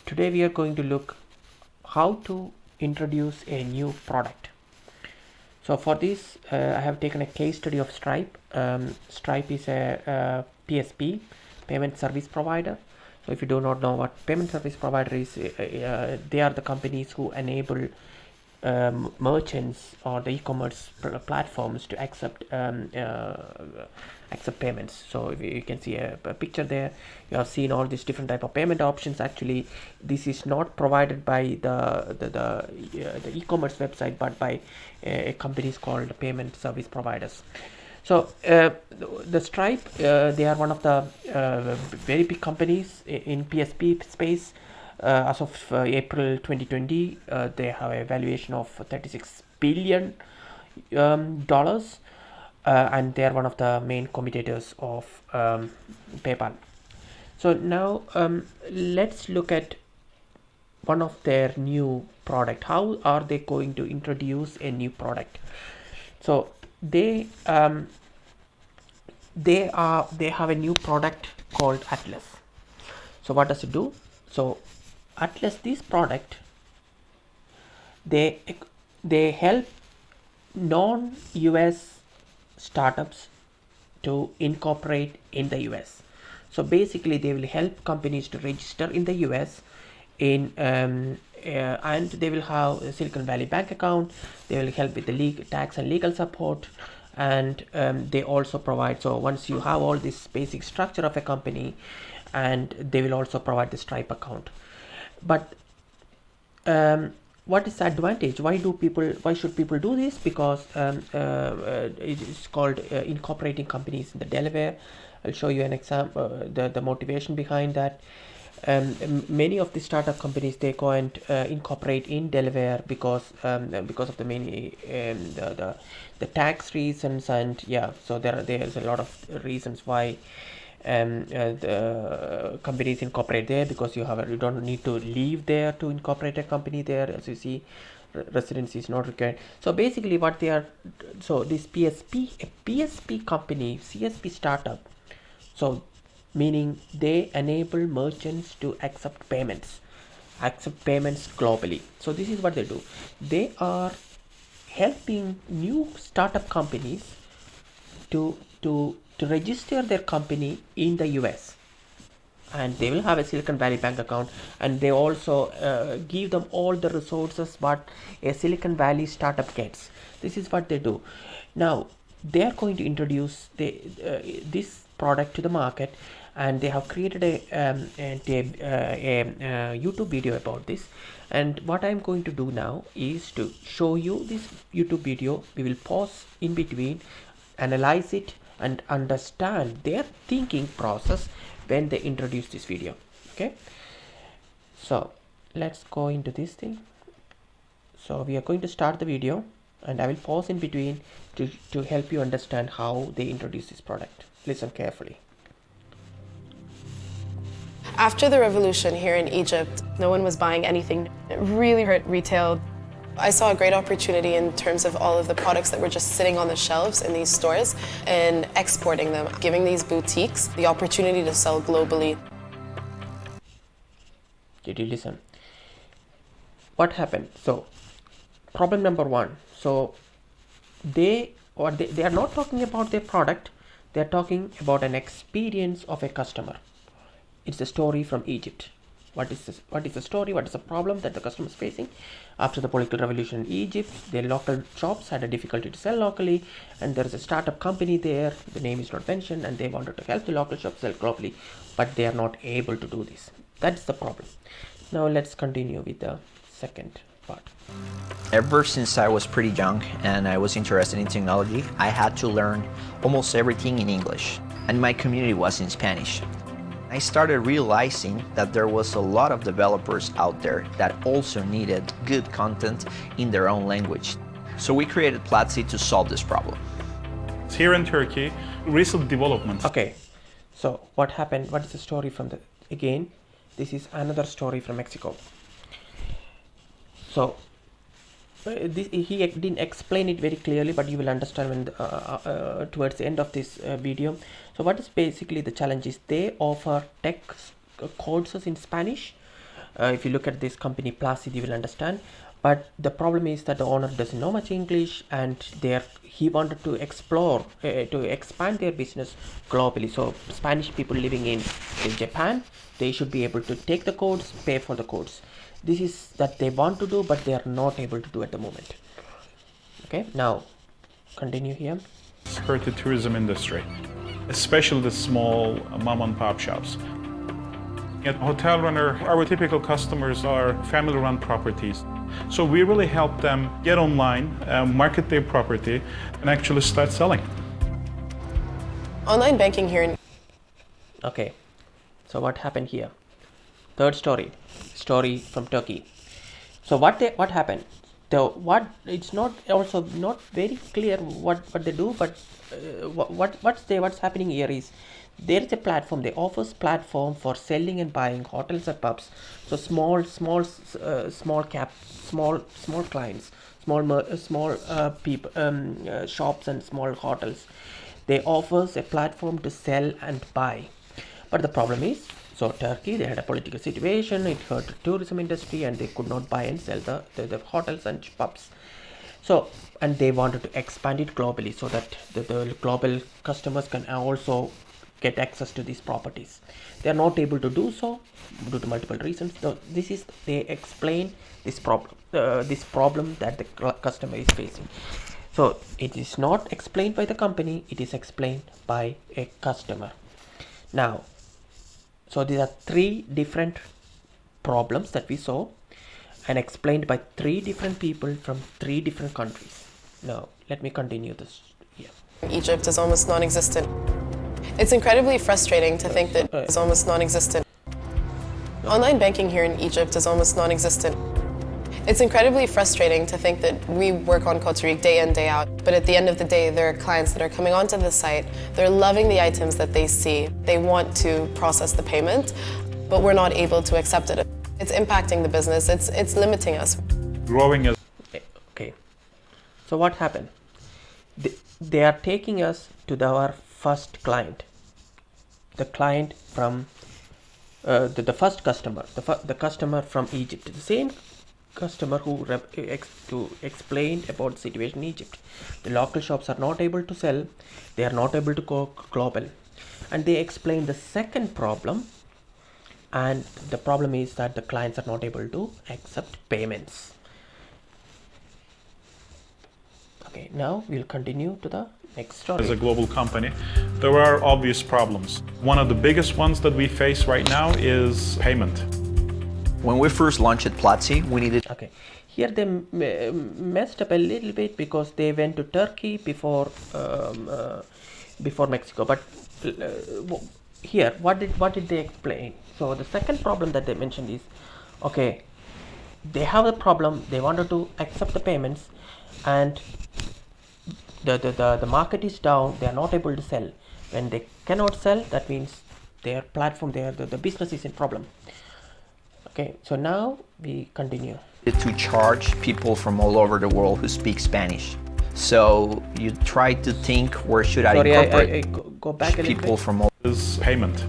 Today we are going to look how to introduce a new product. So for this I have taken a case study of Stripe. Stripe is a PSP, payment service provider. So if you do not know what payment service provider is, they are the companies who enable merchants or the e-commerce platforms to accept payments. So if you can see a picture there, you have seen all these different type of payment options. Actually, this is not provided by the e-commerce website, but by a companies called payment service providers. So the Stripe, they are one of the very big companies in PSP space. As of April 2020, they have a valuation of $36 billion, and they are one of the main competitors of PayPal. So now let's look at one of their new product. How are they going to introduce a new product? So they have a new product called Atlas. So what does it do? So Atlas, this product, they help non-US startups to incorporate in the US. So basically they will help companies to register in the US and they will have a Silicon Valley bank account. They will help with the tax and legal support, and they also provide, so once you have all this basic structure of a company, and they will also provide the Stripe account. But what is the advantage? Why should people do this? Because it is called incorporating companies in the Delaware. I'll show you an example, the motivation behind that. Many of the startup companies, they go and incorporate in Delaware because of the many the tax reasons, and yeah, so there's a lot of reasons why the companies incorporate there, because you don't need to live there to incorporate a company there. As you see, residency is not required. So basically what they are, so this PSP company, CSP startup, so meaning they enable merchants to accept payments globally. So this is what they do. They are helping new startup companies to register their company in the US, and they will have a Silicon Valley bank account, and they also give them all the resources what a Silicon Valley startup gets. This is what they do. Now they are going to introduce this product to the market, and they have created a YouTube video about this. And what I'm going to do now is to show you this YouTube video. We will pause in between, analyze it, and understand their thinking process when they introduce this video. Okay, so let's go into this thing. So we are going to start the video, and I will pause in between to help you understand how they introduce this product. Listen carefully. After the revolution here in Egypt, no one was buying anything. It really hurt retail. I saw a great opportunity in terms of all of the products that were just sitting on the shelves in these stores and exporting them, giving these boutiques the opportunity to sell globally. Did you listen? What happened? So problem number one, so they are not talking about their product, they are talking about an experience of a customer. It's a story from Egypt. What is this? What is the story? What is the problem that the customer is facing? After the political revolution in Egypt, their local shops had a difficulty to sell locally, and there is a startup company there, the name is not mentioned, and they wanted to help the local shops sell globally, but they are not able to do this. That's the problem. Now let's continue with the second part. Ever since I was pretty young and I was interested in technology, I had to learn almost everything in English, and my community was in Spanish. I started realizing that there was a lot of developers out there that also needed good content in their own language. So we created Platzi to solve this problem. Here in Turkey, recent developments. Okay, so what happened? What is the story from again, this is another story from Mexico. So he didn't explain it very clearly, but you will understand when towards the end of this video. So what is basically the challenge is they offer tech courses in Spanish, If you look at this company Placid, you will understand. But the problem is that the owner doesn't know much English, and he wanted to explore, to expand their business globally. So Spanish people living in Japan, they should be able to take the codes, pay for the codes. This is that they want to do, but they are not able to do at the moment. Okay, now continue here. hurt the tourism industry, especially the small mom and pop shops. At Hotel Runner, our typical customers are family-run properties. So we really help them get online, market their property, and actually start selling. Online banking here in Okay, so what happened here? Third story from Turkey. So what happened? It's not also not very clear what they do, but what's happening here is there is a platform. They offers platform for selling and buying hotels and pubs. So small clients, small people, shops and small hotels. They offers a platform to sell and buy. But the problem is, so Turkey, they had a political situation, it hurt the tourism industry, and they could not buy and sell the hotels and pubs. So, and they wanted to expand it globally so that the global customers can also get access to these properties. They are not able to do so due to multiple reasons. So they explain this problem that the customer is facing. So it is not explained by the company, it is explained by a customer. Now, so these are three different problems that we saw and explained by three different people from three different countries. Now, let me continue this here. Egypt is almost non-existent. It's incredibly frustrating to think that it's almost non-existent. Online banking here in Egypt is almost non-existent. It's incredibly frustrating to think that we work on Coterie day in, day out, but at the end of the day, there are clients that are coming onto the site, they're loving the items that they see, they want to process the payment, but we're not able to accept it. It's impacting the business, it's limiting us. Growing as Okay, so what happened? They are taking us to our first client, the client from the first customer, the customer from Egypt, the same customer who explained about the situation in Egypt. The local shops are not able to sell, they are not able to go global, and they explained the second problem, and the problem is that the clients are not able to accept payments. Okay, now we'll continue to the next story. a global company, there are obvious problems. One of the biggest ones that we face right now is payment. When we first launched Platzi, we needed Okay, here they messed up a little bit because they went to Turkey before Mexico. But here, what did they explain? So the second problem that they mentioned is, okay, they have a problem. They wanted to accept the payments, and the market is down. They are not able to sell. When they cannot sell, that means their platform, the business is in problem. Okay, so now we continue. to charge people from all over the world who speak Spanish. So you try to think, where should I incorporate go back a little people bit. from all. Is payment.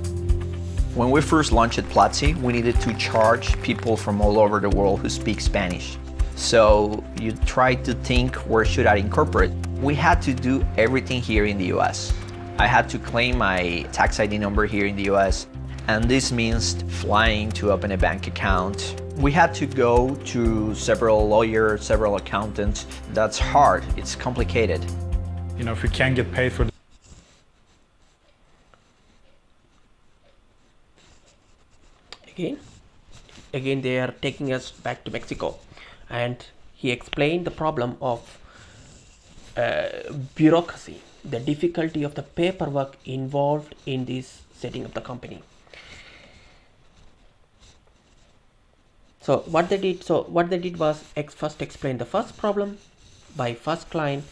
When we first launched Platzi, we needed to charge people from all over the world who speak Spanish. So you try to think, where should I incorporate? We had to do everything here in the US. I had to claim my tax ID number here in the US, and this means flying to open a bank account. We had to go to several lawyers, several accountants. That's hard, it's complicated. You know, if you can't get paid for the Again they are taking us back to Mexico, and he explained the problem of bureaucracy, the difficulty of the paperwork involved in this setting up the company. So what they did was first explain the first problem by first client,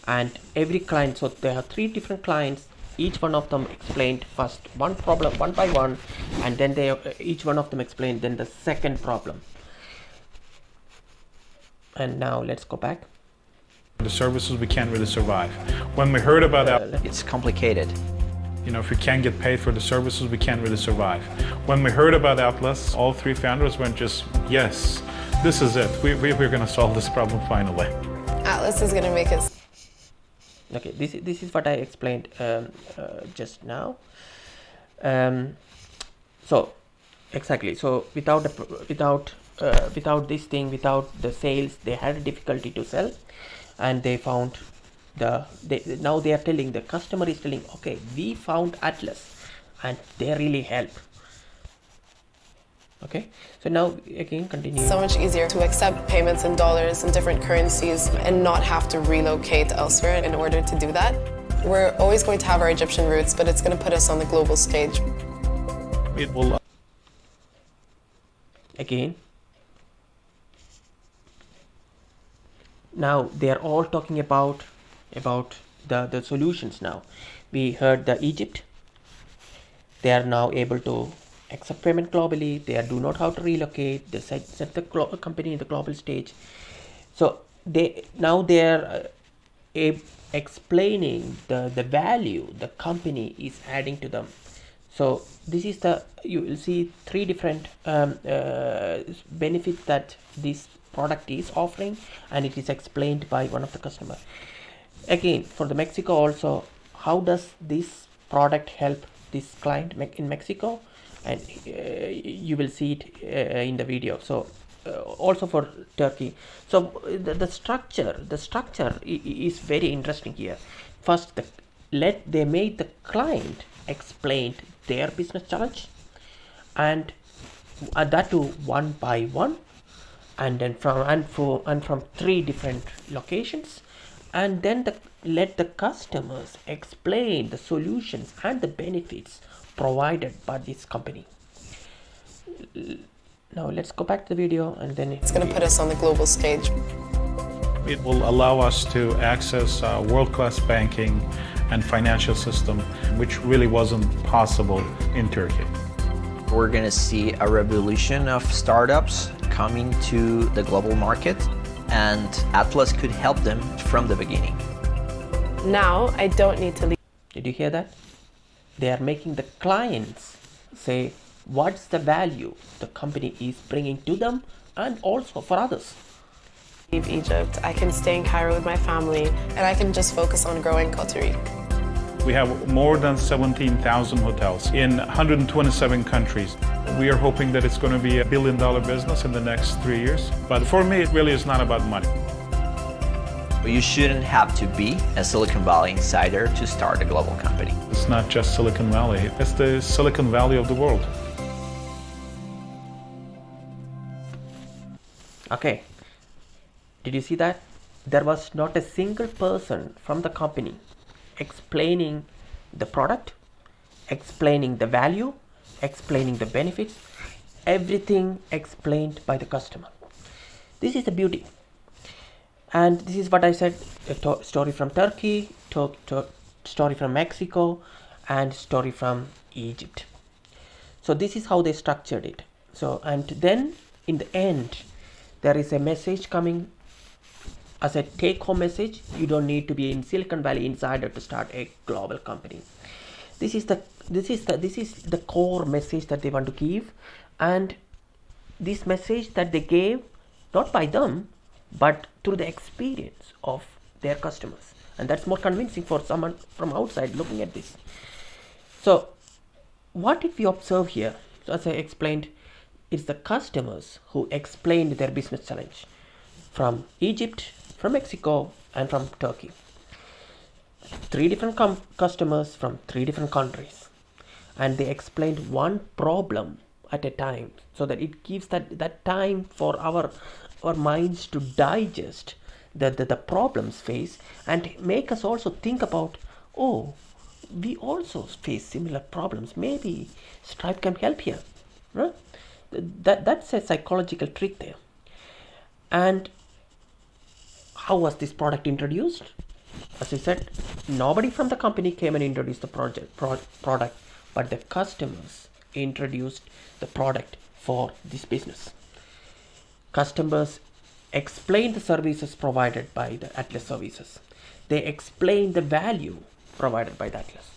and every client, so there are 3 different clients, each one of them explained first one problem one by one, and then each one of them explained then the second problem. And now let's go back. services, we can't really survive. When we heard about that, It's complicated. You know, if we can't get paid for the services, we can't really survive. When we heard about Atlas, all three founders went just, yes, this is it. We're going to solve this problem finally. Atlas is going to make us. Okay, this is what I explained just now. So exactly. So without this thing, without the sales, they had a difficulty to sell, and they found now they are telling, the customer is telling, okay, we found Atlas, and they really help. Okay, so now again continue. So much easier to accept payments in dollars and different currencies and not have to relocate elsewhere in order to do that. We're always going to have our Egyptian roots, but it's going to put us on the global stage. It will. Again, now they are all talking about the solutions. Now we heard the Egypt, they are now able to accept payment globally, they do not have to relocate, they set the company in the global stage. So they are explaining the value the company is adding to them. So this is you will see three different benefits that this product is offering, and it is explained by one of the customer. Again, for the Mexico also, how does this product help this client in Mexico? And you will see it in the video. So also for Turkey. So the structure is very interesting here. First, they made the client explain their business challenge, and that too one by one, and then from three different locations, and then let the customers explain the solutions and the benefits provided by this company. Now let's go back to the video, and then it's going to put us on the global stage. It will allow us to access world-class banking and financial system, which really wasn't possible in Turkey. We're going to see a revolution of startups coming to the global market, and Atlas could help them from the beginning. Now I don't need to leave. Did you hear that? They are making the clients say what's the value the company is bringing to them, and also for others. Leave Egypt. I can stay in Cairo with my family, and I can just focus on growing Coterie. We have more than 17,000 hotels in 127 countries. We are hoping that it's going to be a $1 billion business in the next 3 years. But for me, it really is not about money. But you shouldn't have to be a Silicon Valley insider to start a global company. It's not just Silicon Valley, it's the Silicon Valley of the world. Okay, did you see that? There was not a single person from the company explaining the product, explaining the value, explaining the benefits, everything explained by the customer. This is the beauty. And this is what I said, a story from Turkey, story from Mexico, and story from Egypt. So this is how they structured it. So, and then in the end, there is a message coming as a take-home message. You don't need to be in Silicon Valley insider to start a global company. This is the core message that they want to give, and this message that they gave, not by them, but through the experience of their customers, and that's more convincing for someone from outside looking at this. So what did we observe here? So as I explained, it's the customers who explained their business challenge from Egypt, from Mexico, and from Turkey. Three different customers from three different countries, and they explained one problem at a time, so that it gives that time for our minds to digest the problems faced, and make us also think about, oh, we also face similar problems, maybe Stripe can help here, right? That's a psychological trick there. And how was this product introduced? As I said, nobody from the company came and introduced the product, but the customers introduced the product for this business. Customers explain the services provided by the Atlas services. They explain the value provided by the Atlas.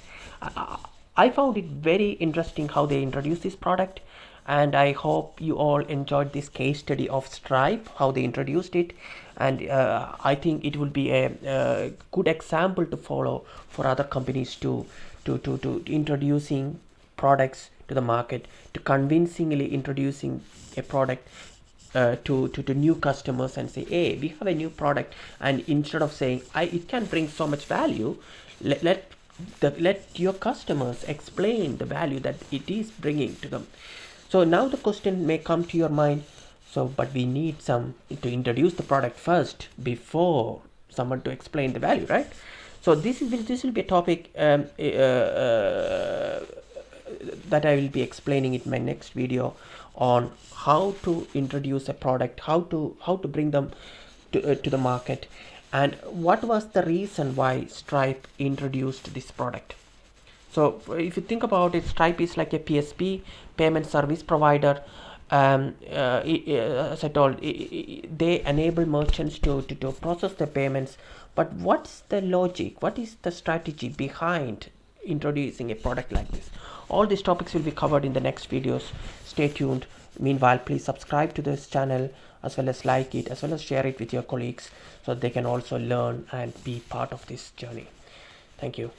I found it very interesting how they introduced this product, and I hope you all enjoyed this case study of Stripe, how they introduced it, and I think it will be a good example to follow for other companies to introducing products to the market, to convincingly introducing a product to new customers and say, hey, we have a new product, and instead of saying it can bring so much value, let your customers explain the value that it is bringing to them. So now the question may come to your mind, so but we need some to introduce the product first before someone to explain the value, right? So this will be a topic that I will be explaining in my next video on how to introduce a product, how to bring them to the market, and what was the reason why Stripe introduced this product. So if you think about it, Stripe is like a PSP, payment service provider. As I told, they enable merchants to process their payments. But what's the logic? What is the strategy behind introducing a product like this? All these topics will be covered in the next videos. Stay tuned. Meanwhile, please subscribe to this channel, as well as like it, as well as share it with your colleagues, so they can also learn and be part of this journey. Thank you.